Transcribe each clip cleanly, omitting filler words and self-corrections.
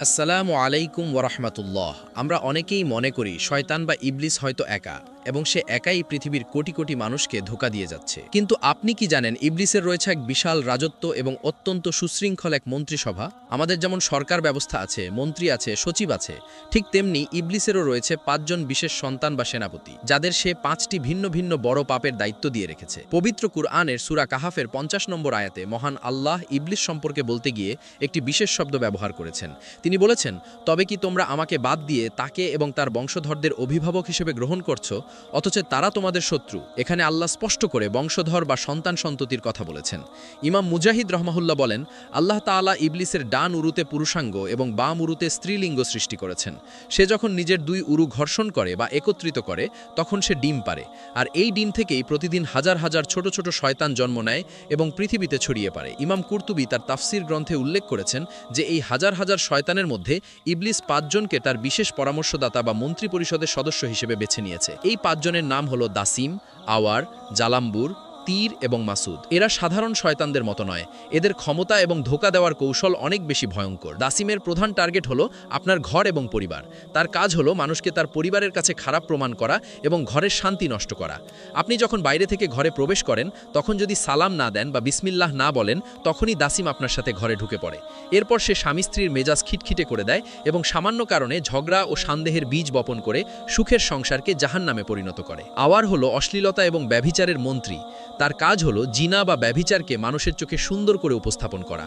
আসসালামু আলাইকুম ওরহমতুল্লাহ। আমরা অনেকেই মনে করি শয়তান বা ইবলিস হয়তো একা এবং সে একাই পৃথিবীর কোটি কোটি মানুষকে ধোঁকা দিয়ে যাচ্ছে। কিন্তু আপনি কি জানেন ইবলিসের রয়েছে এক বিশাল রাজত্ব এবং অত্যন্ত সুশৃঙ্খল এক মন্ত্রিসভা। আমাদের যেমন সরকার ব্যবস্থা আছে, মন্ত্রী আছে, সচিব আছে, ঠিক তেমনি ইবলিসেরও রয়েছে ৫ জন বিশেষ সন্তান বা সেনাপতি, যাদের সে ৫টি ভিন্ন ভিন্ন বড় পাপের দায়িত্ব দিয়ে রেখেছে। পবিত্র কুরআনের সূরা কাহাফের ৫০ নম্বর আয়াতে মহান আল্লাহ ইবলিস সম্পর্কে বলতে গিয়ে একটি বিশেষ শব্দ ব্যবহার করেছেন। তিনি বলেছেন, তবে কি তোমরা আমাকে বাদ দিয়ে তাকে এবং তার বংশধরদের অভিভাবক হিসেবে গ্রহণ করছো, অথচ তারা তোমাদের শত্রু। এখানে আল্লাহ স্পষ্ট করে বংশধর বা সন্তান সন্ততির কথা বলেছেন। ইমাম মুজাহিদ রহমাহুল্লাহ বলেন, আল্লাহ তাআলা ইবলিসের ডান উরুতে পুরুষাঙ্গ এবং বাম উরুতে স্ত্রীলিঙ্গ সৃষ্টি করেছেন। সে যখন নিজের ২ উরু ঘর্ষণ করে বা একত্রিত করে তখন সে ডিম পারে, আর এই ডিম থেকেই প্রতিদিন হাজার হাজার ছোট ছোট শয়তান জন্ম নেয় এবং পৃথিবীতে ছড়িয়ে পড়ে। ইমাম কুরতুবী তার তাফসির গ্রন্থে উল্লেখ করেছেন যে এই হাজার হাজার শয়তানের মধ্যে ইবলিস ৫ জনকে তার বিশেষ পরামর্শদাতা বা মন্ত্রী পরিষদের সদস্য হিসেবে বেছে নিয়েছে। এই ৫ জনের নাম হলো দাসিম, আওয়ার, জালাম্বুর, তীর এবং মাসুদ। এরা সাধারণ শয়তানদের মতো নয়, এদের ক্ষমতা এবং ধোঁকা দেওয়ার কৌশল অনেক বেশি ভয়ঙ্কর। দাসিমের প্রধান টার্গেট হলো আপনার ঘর এবং পরিবার। তার কাজ হলো মানুষকে তার পরিবারের কাছে খারাপ প্রমাণ করা এবং ঘরের শান্তি নষ্ট করা। আপনি যখন বাইরে থেকে ঘরে প্রবেশ করেন তখন যদি সালাম না দেন বা বিসমিল্লাহ না বলেন, তখনই দাসিম আপনার সাথে ঘরে ঢুকে পড়ে। এরপর সে স্বামী স্ত্রীর মেজাজ খিটখিটে করে দেয় এবং সামান্য কারণে ঝগড়া ও সন্দেহের বীজ বপন করে সুখের সংসারকে জাহান্নামে পরিণত করে। আওয়ার হলো অশ্লীলতা এবং ব্যভিচারের মন্ত্রী। তার কাজ হলো জিনা বা ব্যভিচারকে মানুষের চোখে সুন্দর করে উপস্থাপন করা।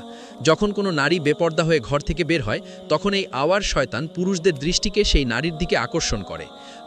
যখন কোনো নারী বেপর্দা হয়ে ঘর থেকে বের হয় তখন এই আওয়ার শয়তান পুরুষদের দৃষ্টিকে সেই নারীর দিকে আকর্ষণ করে।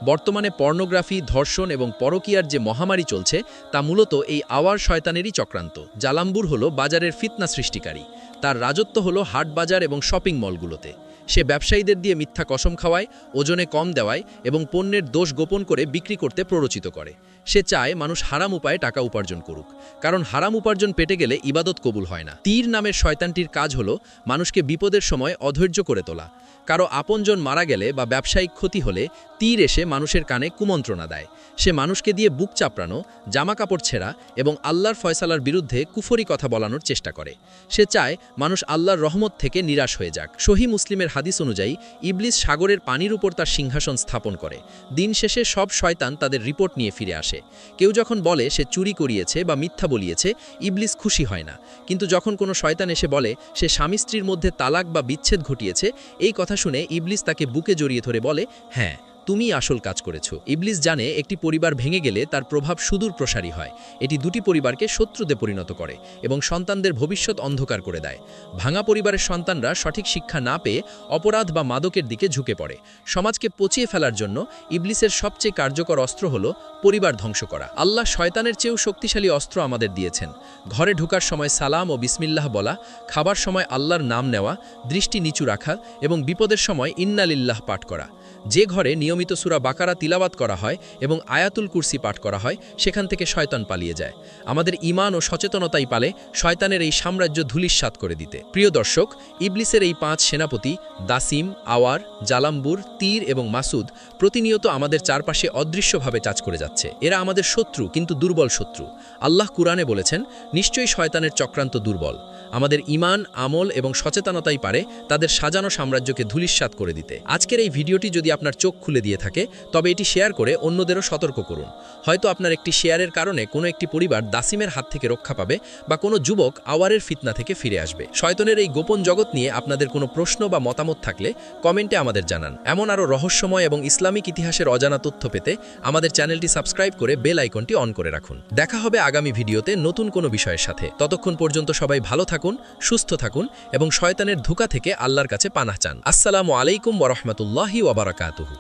বর্তমানে পর্নোগ্রাফি, ধর্ষণ এবং পরকীয়ার যে মহামারী চলছে তা মূলত এই আওয়ার শয়তানেরই চক্রান্ত। জালাম্বুর হলো বাজারের ফিতনা সৃষ্টিকারী। তার রাজত্ব হলো হাট বাজার এবং শপিং মলগুলোতে। সে ব্যবসায়ীদের দিয়ে মিথ্যা কসম খাওয়ায়, ওজনে কম দেওয়ায় এবং পণ্যের দোষ গোপন করে বিক্রি করতে প্ররোচিত করে। সে চায় মানুষ হারাম উপায়ে টাকা উপার্জন করুক, কারণ হারাম উপার্জন পেটে গেলে ইবাদত কবুল হয় না। তীর নামের শয়তানটির কাজ হলো মানুষকে বিপদের সময় অধৈর্য করে তোলা। কারো আপনজন মারা গেলে বা ব্যবসায়িক ক্ষতি হলে তীর এসে মানুষের কানে কুমন্ত্রণা দেয়। সে মানুষকে দিয়ে বুক চাপড়ানো, জামা কাপড় ছেঁড়া এবং আল্লাহর ফয়সালার বিরুদ্ধে কুফরি কথা বলানোর চেষ্টা করে। সে চায় মানুষ আল্লাহর রহমত থেকে নিরাশ হয়ে যাক। সহিহ মুসলিমের হাদিস অনুযায়ী ইবলিস সাগরের পানির উপর তার সিংহাসন স্থাপন করে। দিন শেষে সব শয়তান তাদের রিপোর্ট নিয়ে ফিরে আসে। কেউ যখন বলে সে চুরি করিয়েছে বা মিথ্যা বলিয়েছে, ইবলিস খুশি হয় না। কিন্তু যখন কোনো শয়তান এসে বলে সে স্বামী স্ত্রীর মধ্যে তালাক বা বিচ্ছেদ ঘটিয়েছে, এই কথা শুনে ইবলিস তাকে বুকে জড়িয়ে ধরে বলে, হ্যাঁ, তুমি আসল কাজ করেছো। ইবলিস জানে একটি পরিবার ভেঙে গেলে তার প্রভাব সুদূর প্রসারী হয়। এটি ২টি পরিবারকে শত্রুতে পরিণত করে এবং সন্তানদের ভবিষ্যৎ অন্ধকার করে দেয়। ভাঙা পরিবারের সন্তানরা সঠিক শিক্ষা না পেয়ে অপরাধ বা মাদকের দিকে ঝুঁকে পড়ে। সমাজকে পচিয়ে ফেলার জন্য ইবলিসের সবচেয়ে কার্যকর অস্ত্র হলো পরিবার ধ্বংস করা। আল্লাহ শয়তানের চেয়েও শক্তিশালী অস্ত্র আমাদের দিয়েছেন। ঘরে ঢোকার সময় সালাম ও বিসমিল্লাহ বলা, খাবার সময় আল্লাহর নাম নেওয়া, দৃষ্টি নিচু রাখা এবং বিপদের সময় ইন্নালিল্লাহ পাঠ করা। যে ঘরে নিয়মিত সূরা বাকারা তিলাওয়াত করা হয় এবং আয়াতুল কুরসি পাঠ করা হয়, সেখান থেকে শয়তান পালিয়ে যায়। আমাদের ঈমান ও সচেতনতাই পালে শয়তানের এই সাম্রাজ্য ধূলিসাৎ করে দিতে। প্রিয় দর্শক, ইবলিসের এই ৫ সেনাপতি দাসিম, আওয়ার, জালাম্বুর, তীর এবং মাসুদ প্রতিনিয়ত আমাদের চারপাশে অদৃশ্যভাবে কাজ করে যাচ্ছে। এরা আমাদের শত্রু, কিন্তু দুর্বল শত্রু। আল্লাহ কুরআনে বলেছেন, নিশ্চয়ই শয়তানের চক্রান্ত দুর্বল। আমাদের ঈমান, আমল এবং সচেতনতাই পারে তাদের সাজানো সাম্রাজ্যকে ধূলিসাৎ করে দিতে। আজকের এই ভিডিওটি যদি আপনার চোখ খুলে দিয়ে থাকে তবে এটি শেয়ার করে অন্যদেরও সতর্ক করুন। হয়তো আপনার একটি শেয়ারের কারণে কোনো একটি পরিবার দাসিমের হাত থেকে রক্ষা পাবে বা কোনো যুবক আওয়ারের ফিতনা থেকে ফিরে আসবে। শয়তানের এই গোপন জগৎ নিয়ে আপনাদের কোনো প্রশ্ন বা মতামত থাকলে কমেন্টে আমাদের জানান। এমন আরও রহস্যময় এবং ইসলামিক ইতিহাসের অজানা তথ্য পেতে আমাদের চ্যানেলটি সাবস্ক্রাইব করে বেল আইকনটি অন করে রাখুন। দেখা হবে আগামী ভিডিওতে নতুন কোনো বিষয়ের সাথে। ততক্ষণ পর্যন্ত সবাই ভালো থাকুন, সুস্থ থাকুন এবং শয়তানের ধোঁকা থেকে আল্লাহর কাছে পানাহ চান। আসসালামু আলাইকুম ওয়া রাহমাতুল্লাহি ওয়া বারাকাতুহু।